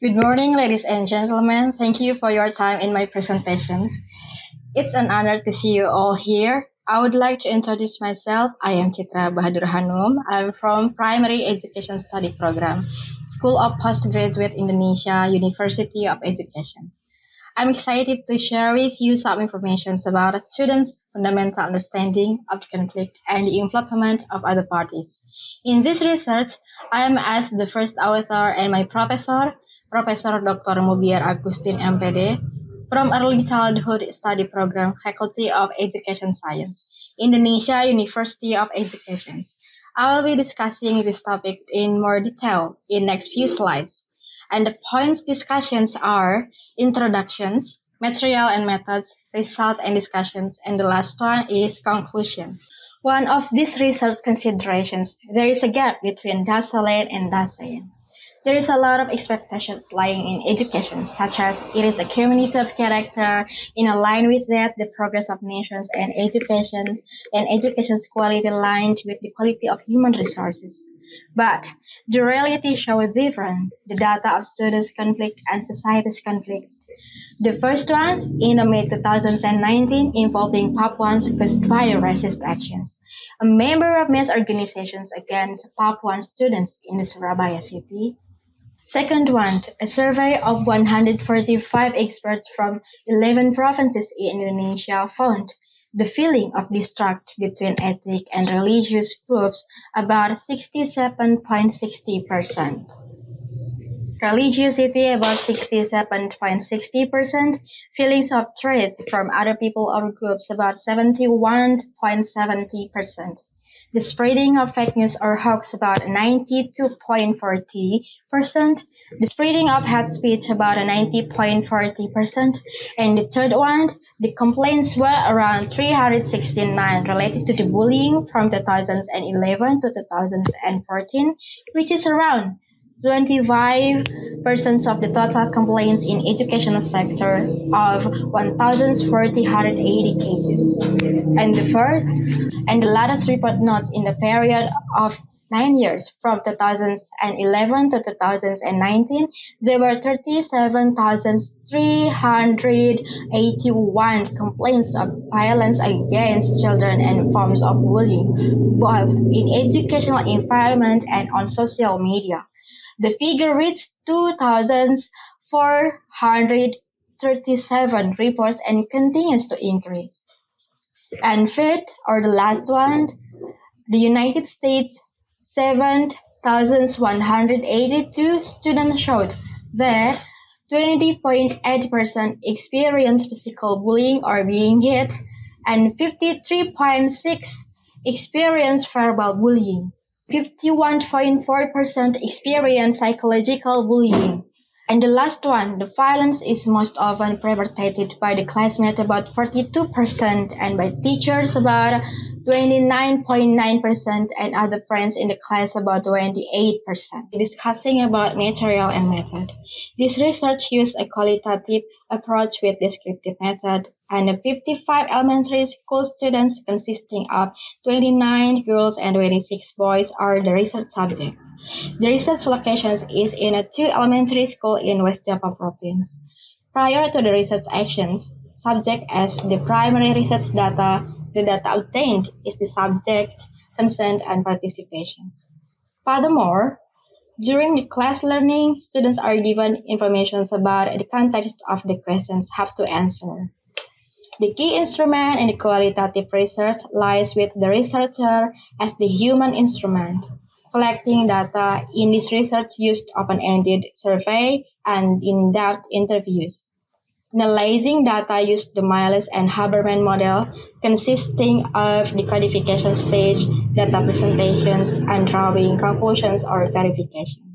Good morning, ladies and gentlemen. Thank you for your time in my presentation. It's an honor to see you all here. I would like to introduce myself. I am Chitra Bahadur Hanum. I'm from Primary Education Study Program, School of Postgraduate Indonesia, University of Education. I'm excited to share with you some information about a students' fundamental understanding of conflict and the involvement of other parties. In this research, I am as the first author and my professor, Professor Dr. Mubiar Agustin MPD, from Early Childhood Study Program, Faculty of Education Science, Indonesia University of Education. I will be discussing this topic in more detail in next few slides. And the points discussions are introductions, material and methods, results and discussions, and the last one is conclusion. One of these research considerations, there is a gap between Dasein and Dasein. There is a lot of expectations lying in education, such as it is a community of character, in line with that the progress of nations and education's quality aligned with the quality of human resources. But the reality shows different, the data of students' conflict and society's conflict. The first one, in the mid-2019, involving Papuans caused by racist actions. A member of mass organizations against Papuan students in the Surabaya city. Second one, a survey of 145 experts from 11 provinces in Indonesia found the feeling of distrust between ethnic and religious groups about 67.60%. Religiosity about 67.60%, feelings of threat from other people or groups about 71.70%. The spreading of fake news or hoax about 92.40%, the spreading of hate speech about 90.40%, and the third one, the complaints were around 369 related to the bullying from 2011 to 2014, which is around 25% of the total complaints in educational sector of 1,480 cases. And the first and the latest report notes in the period of 9 years from 2011 to 2019, there were 37,381 complaints of violence against children and forms of bullying, both in educational environment and on social media. The figure reached 2,437 reports and continues to increase. And fifth, or the last one, the United States, 7,182 students showed that 20.8% experienced physical bullying or being hit, and 53.6% experienced verbal bullying. 51.4% experience psychological bullying. And the last one, the violence is most often perpetrated by the classmates about 42% and by teachers about 29.9% and other friends in the class about 28%. Discussing about material and method. This research used a qualitative approach with descriptive method and 55 elementary school students consisting of 29 girls and 26 boys are the research subject. The research location is in a 2 elementary school in West Java province. Prior to the research actions, subject as the primary research data, the data obtained is the subject, consent, and participation. Furthermore, during the class learning, students are given information about the context of the questions have to answer. The key instrument in the qualitative research lies with the researcher as the human instrument. Collecting data in this research used open-ended survey and in-depth interviews. Analyzing data used the Miles and Haberman model consisting of the codification stage, data presentations, and drawing conclusions or verifications.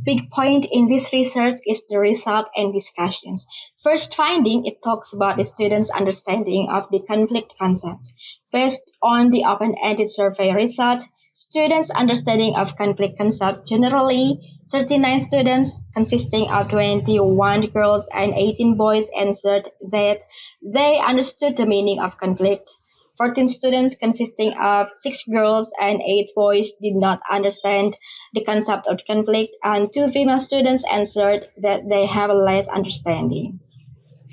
Big point in this research is the result and discussions. First finding, it talks about the students' understanding of the conflict concept. Based on the open-ended survey result, students' understanding of conflict concept generally, 39 students consisting of 21 girls and 18 boys answered that they understood the meaning of conflict. 14 students consisting of 6 girls and 8 boys did not understand the concept of conflict, and 2 female students answered that they have less understanding.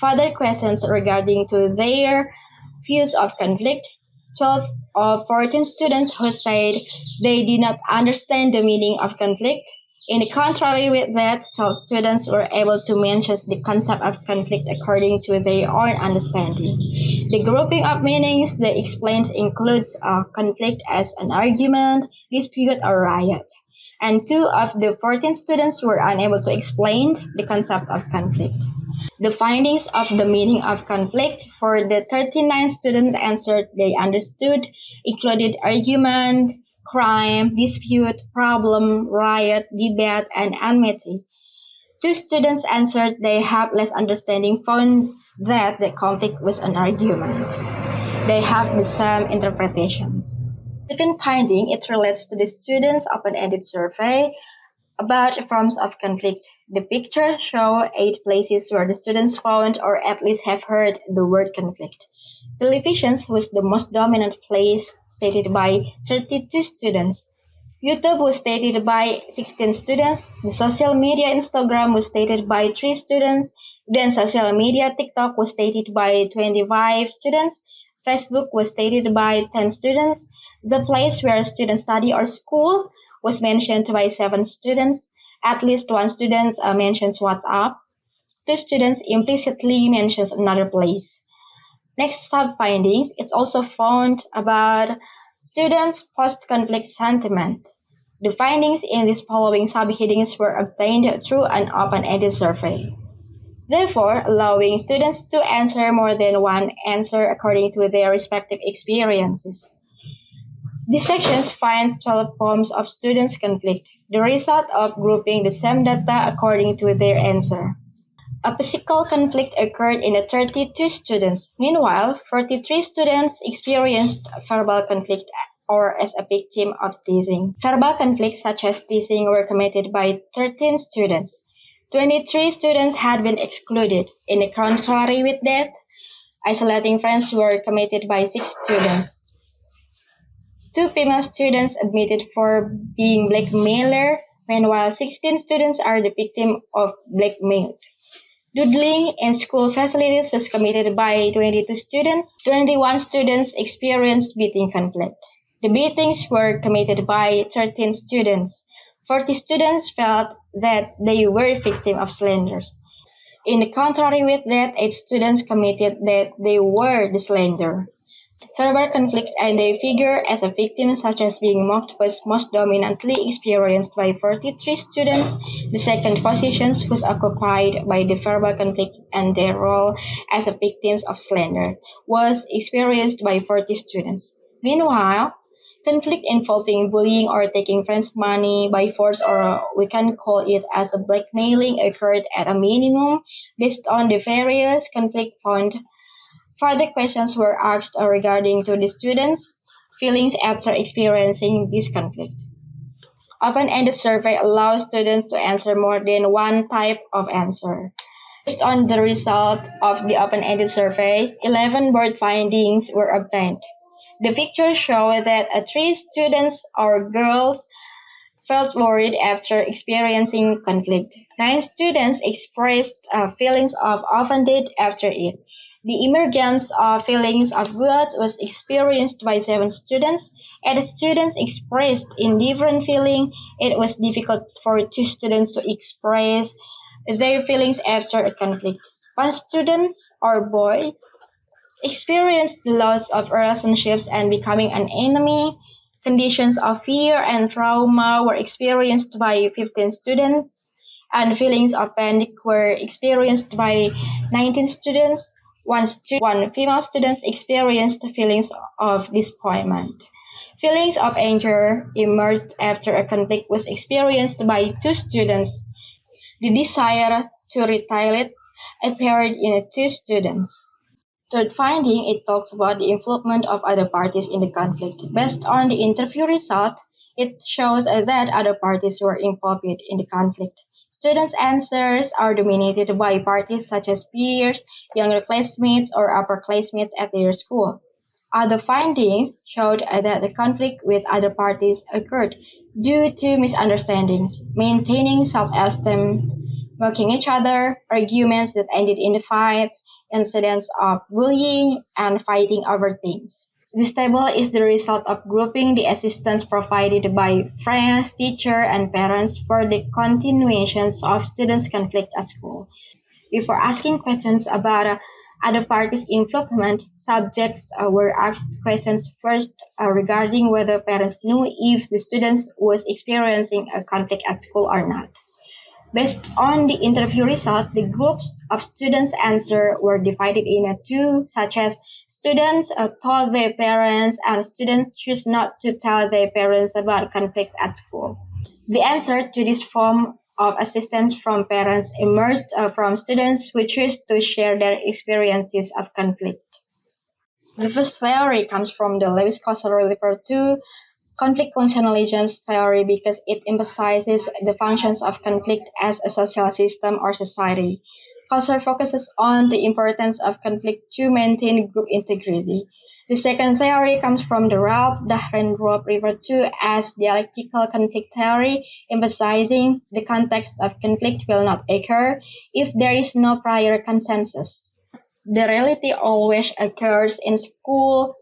Further questions regarding to their views of conflict: 12 of 14 students who said they did not understand the meaning of conflict. In the contrary with that, 12 students were able to mention the concept of conflict according to their own understanding. The grouping of meanings they explained includes conflict as an argument, dispute, or riot. And 2 of the 14 students were unable to explain the concept of conflict. The findings of the meaning of conflict for the 39 students answered they understood included argument, crime, dispute, problem, riot, debate, and enmity. 2 students answered they have less understanding found that the conflict was an argument. They have the same interpretations. Second finding, it relates to the students' open-ended survey about forms of conflict. The pictures show 8 places where the students found or at least have heard the word conflict. Television was the most dominant place, stated by 32 students. YouTube was stated by 16 students. The social media Instagram was stated by 3 students. Then social media TikTok was stated by 25 students. Facebook was stated by 10 students. The place where students study or school was mentioned by 7 students. At least 1 student mentions WhatsApp. 2 students implicitly mentions another place. Next sub-findings, it's also found about students' post-conflict sentiment. The findings in these following subheadings were obtained through an open-ended survey. Therefore, allowing students to answer more than one answer according to their respective experiences. This section finds 12 forms of students' conflict, the result of grouping the same data according to their answer. A physical conflict occurred in the 32 students. Meanwhile, 43 students experienced verbal conflict or as a victim of teasing. Verbal conflicts such as teasing were committed by 13 students. 23 students had been excluded. In the contrary with that, isolating friends were committed by 6 students. 2 female students admitted for being blackmailer, meanwhile 16 students are the victim of blackmail. Doodling in school facilities was committed by 22 students. 21 students experienced beating conflict. The beatings were committed by 13 students. 40 students felt that they were victims of slanders. In the contrary with that, 8 students committed that they were the slander. Verbal conflicts and their figure as a victim, such as being mocked, was most dominantly experienced by 43 students. The second position was occupied by the verbal conflict, and their role as a victims of slander was experienced by 40 students. Meanwhile, conflict involving bullying or taking friends' money by force, or we can call it as a blackmailing, occurred at a minimum based on the various conflict found. Further questions were asked regarding to the students' feelings after experiencing this conflict. Open-ended survey allows students to answer more than one type of answer. Based on the result of the open-ended survey, 11 board findings were obtained. The pictures show that 3 students or girls felt worried after experiencing conflict. 9 students expressed feelings of offended after it. The emergence of feelings of guilt was experienced by 7 students. 8 students expressed indifferent feeling. It was difficult for 2 students to express their feelings after a conflict. 1 student or boy experienced the loss of relationships and becoming an enemy. Conditions of fear and trauma were experienced by 15 students, and feelings of panic were experienced by 19 students. One female student experienced feelings of disappointment. Feelings of anger emerged after a conflict was experienced by 2 students. The desire to retaliate appeared in 2 students. Third finding, it talks about the involvement of other parties in the conflict. Based on the interview result, it shows that other parties were involved in the conflict. Students' answers are dominated by parties such as peers, younger classmates, or upper classmates at their school. Other findings showed that the conflict with other parties occurred due to misunderstandings, maintaining self-esteem, mocking each other, arguments that ended in fights, incidents of bullying, and fighting over things. This table is the result of grouping the assistance provided by friends, teachers, and parents for the continuations of students' conflict at school. Before asking questions about other parties' involvement, subjects were asked questions first regarding whether parents knew if the students was experiencing a conflict at school or not. Based on the interview result, the groups of students' answers were divided into two, such as students told their parents and students choose not to tell their parents about conflict at school. The answer to this form of assistance from parents emerged from students who choose to share their experiences of conflict. The first theory comes from the Lewis Coser referred to conflict functionalism theory because it emphasizes the functions of conflict as a social system or society. Coser focuses on the importance of conflict to maintain group integrity. The second theory comes from the Ralph Dahrendorf referred to as dialectical conflict theory, emphasizing the context of conflict will not occur if there is no prior consensus. The reality always occurs in schools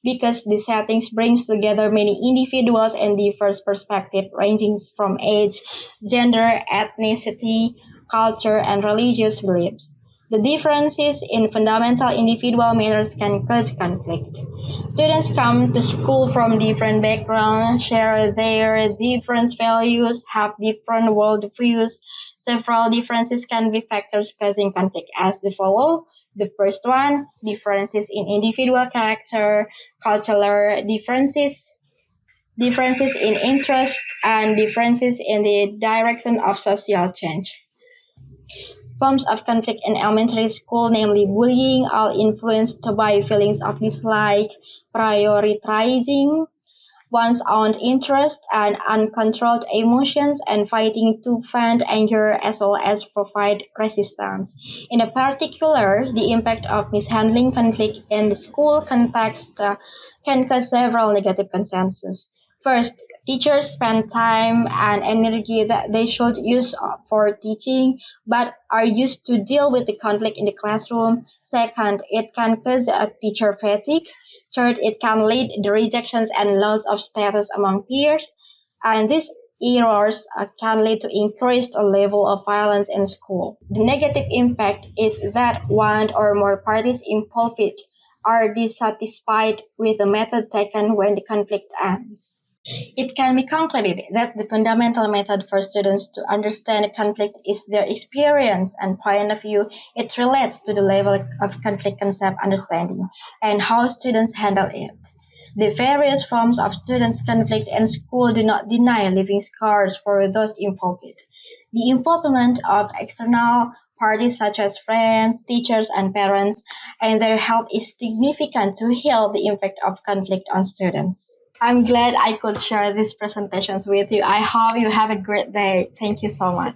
because the settings brings together many individuals and diverse perspectives ranging from age, gender, ethnicity, culture, and religious beliefs. The differences in fundamental individual matters can cause conflict. Students come to school from different backgrounds, share their different values, have different worldviews. Several differences can be factors causing conflict as the follow. The first one, differences in individual character, cultural differences in interest, and differences in the direction of social change. Forms of conflict in elementary school, namely bullying, are influenced by feelings of dislike, prioritizing one's own interest and uncontrolled emotions, and fighting to vent anger as well as provide resistance. In particular, the impact of mishandling conflict in the school context can cause several negative consequences. First, teachers spend time and energy that they should use for teaching but are used to deal with the conflict in the classroom. Second, it can cause a teacher fatigue. Third, it can lead to rejections and loss of status among peers. And these errors can lead to increased level of violence in school. The negative impact is that one or more parties involved are dissatisfied with the method taken when the conflict ends. It can be concluded that the fundamental method for students to understand conflict is their experience and point of view. It relates to the level of conflict concept understanding and how students handle it. The various forms of students' conflict in school do not deny leaving scars for those involved. The involvement of external parties such as friends, teachers, and parents and their help is significant to heal the impact of conflict on students. I'm glad I could share these presentations with you. I hope you have a great day. Thank you so much.